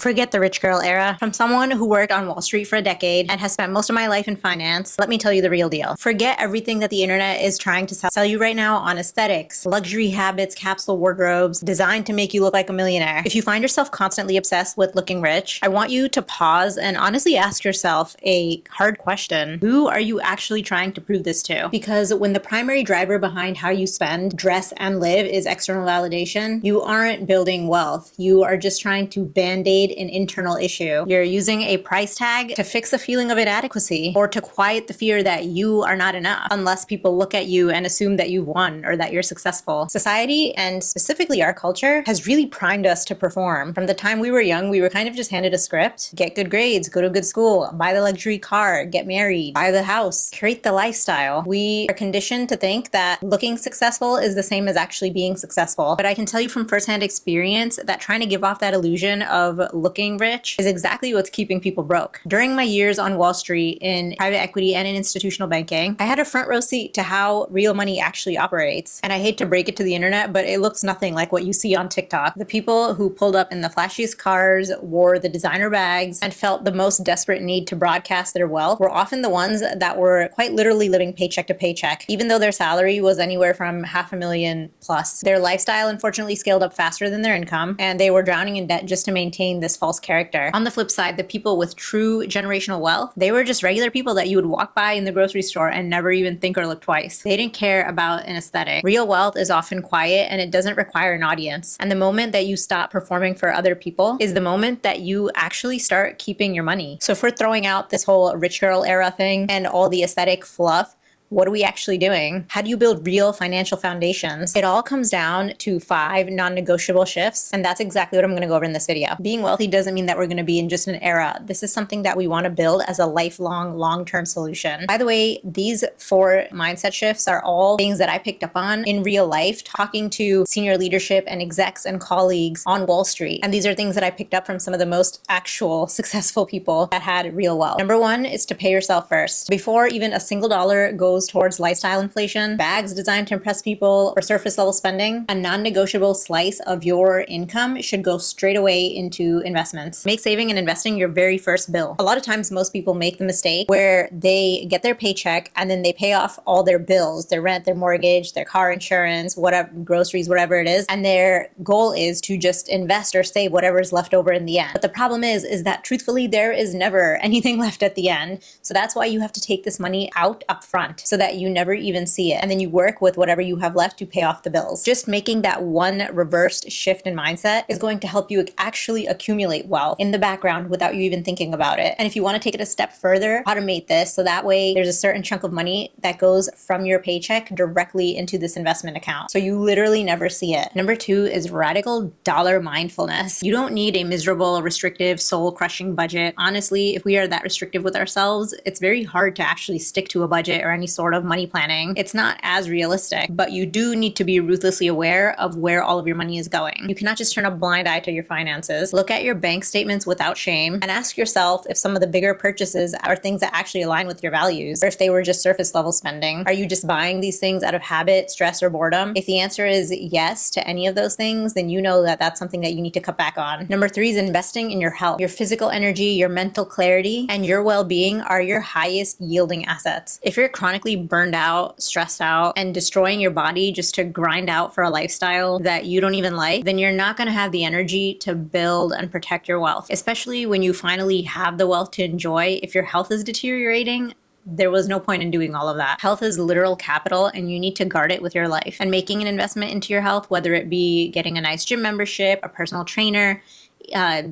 Forget the rich girl era. From someone who worked on Wall Street for a decade and has spent most of my life in finance, let me tell you the real deal. Forget everything that the internet is trying to sell you right now on aesthetics, luxury habits, capsule wardrobes, designed to make you look like a millionaire. If you find yourself constantly obsessed with looking rich, I want you to pause and honestly ask yourself a hard question. Who are you actually trying to prove this to? Because when the primary driver behind how you spend, dress, and live is external validation, you aren't building wealth. You are just trying to band-aid an internal issue. You're using a price tag to fix a feeling of inadequacy or to quiet the fear that you are not enough unless people look at you and assume that you've won or that you're successful. Society, and specifically our culture, has really primed us to perform. From the time we were young, we were kind of just handed a script: get good grades, go to a good school, buy the luxury car, get married, buy the house, create the lifestyle. We are conditioned to think that looking successful is the same as actually being successful. But I can tell you from firsthand experience that trying to give off that illusion of looking rich is exactly what's keeping people broke. During my years on Wall Street in private equity and in institutional banking, I had a front row seat to how real money actually operates. And I hate to break it to the internet, but it looks nothing like what you see on TikTok. The people who pulled up in the flashiest cars, wore the designer bags, and felt the most desperate need to broadcast their wealth were often the ones that were quite literally living paycheck to paycheck, even though their salary was anywhere from $500,000 plus. Their lifestyle unfortunately scaled up faster than their income, and they were drowning in debt just to maintain this false character. On the flip side, the people with true generational wealth, they were just regular people that you would walk by in the grocery store and never even think or look twice. They didn't care about an aesthetic. Real wealth is often quiet and it doesn't require an audience. And the moment that you stop performing for other people is the moment that you actually start keeping your money. So if we're throwing out this whole rich girl era thing and all the aesthetic fluff, what are we actually doing? How do you build real financial foundations? It all comes down to 5 non-negotiable shifts, and that's exactly what I'm going to go over in this video. Being wealthy doesn't mean that we're going to be in just an era. This is something that we want to build as a lifelong, long-term solution. By the way, these 4 mindset shifts are all things that I picked up on in real life, talking to senior leadership and execs and colleagues on Wall Street. And these are things that I picked up from some of the most actual successful people that had real wealth. Number 1 is to pay yourself first. Before even a single dollar goes towards lifestyle inflation, bags designed to impress people, or surface level spending, a non-negotiable slice of your income should go straight away into investments. Make saving and investing your very first bill. A lot of times most people make the mistake where they get their paycheck and then they pay off all their bills, their rent, their mortgage, their car insurance, whatever, groceries, whatever it is, and their goal is to just invest or save whatever is left over in the end. But the problem is that truthfully there is never anything left at the end. So that's why you have to take this money out up front, so that you never even see it. And then you work with whatever you have left to pay off the bills. Just making that one reversed shift in mindset is going to help you actually accumulate wealth in the background without you even thinking about it. And if you want to take it a step further, automate this so that way there's a certain chunk of money that goes from your paycheck directly into this investment account. So you literally never see it. Number 2 is radical dollar mindfulness. You don't need a miserable, restrictive, soul-crushing budget. Honestly, if we are that restrictive with ourselves, it's very hard to actually stick to a budget or any sort of money planning. It's not as realistic, but you do need to be ruthlessly aware of where all of your money is going. You cannot just turn a blind eye to your finances. Look at your bank statements without shame and ask yourself if some of the bigger purchases are things that actually align with your values, or if they were just surface level spending. Are you just buying these things out of habit, stress, or boredom? If the answer is yes to any of those things, then you know that that's something that you need to cut back on. Number 3 is investing in your health. Your physical energy, your mental clarity, and your well-being are your highest yielding assets. If you're chronically burned out, stressed out, and destroying your body just to grind out for a lifestyle that you don't even like, then you're not going to have the energy to build and protect your wealth. Especially when you finally have the wealth to enjoy, if your health is deteriorating, there was no point in doing all of that. Health is literal capital and you need to guard it with your life. And making an investment into your health, whether it be getting a nice gym membership, a personal trainer,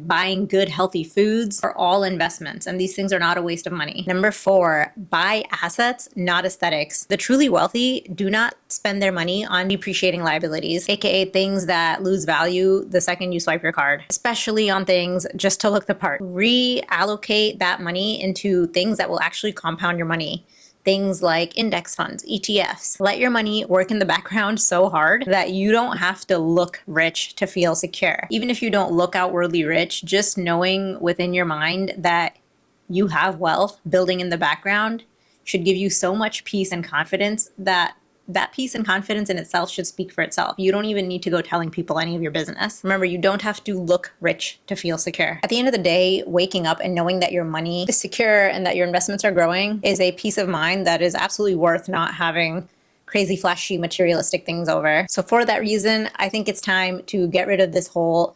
buying good healthy foods, are all investments, and these things are not a waste of money. Number 4, buy assets, not aesthetics. The truly wealthy do not spend their money on depreciating liabilities, aka things that lose value the second you swipe your card, especially on things just to look the part. Reallocate that money into things that will actually compound your money. Things like index funds, ETFs. Let your money work in the background so hard that you don't have to look rich to feel secure. Even if you don't look outwardly rich, just knowing within your mind that you have wealth building in the background should give you so much peace and confidence that that peace and confidence in itself should speak for itself. You don't even need to go telling people any of your business. Remember, you don't have to look rich to feel secure. At the end of the day, waking up and knowing that your money is secure and that your investments are growing is a peace of mind that is absolutely worth not having crazy, flashy, materialistic things over. So for that reason, I think it's time to get rid of this whole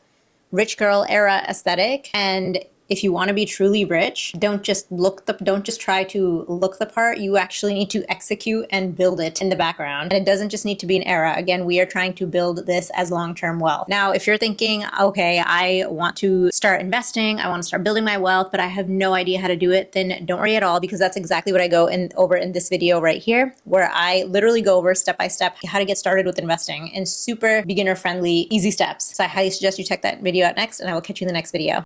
rich girl era aesthetic. And if you want to be truly rich, don't just try to look the part. You actually need to execute and build it in the background. And it doesn't just need to be an era. Again, we are trying to build this as long-term wealth. Now, if you're thinking, okay, I want to start investing, I want to start building my wealth, but I have no idea how to do it, then don't worry at all, because that's exactly what I go over in this video right here, where I literally go over step by step how to get started with investing in super beginner friendly, easy steps. So I highly suggest you check that video out next, and I will catch you in the next video.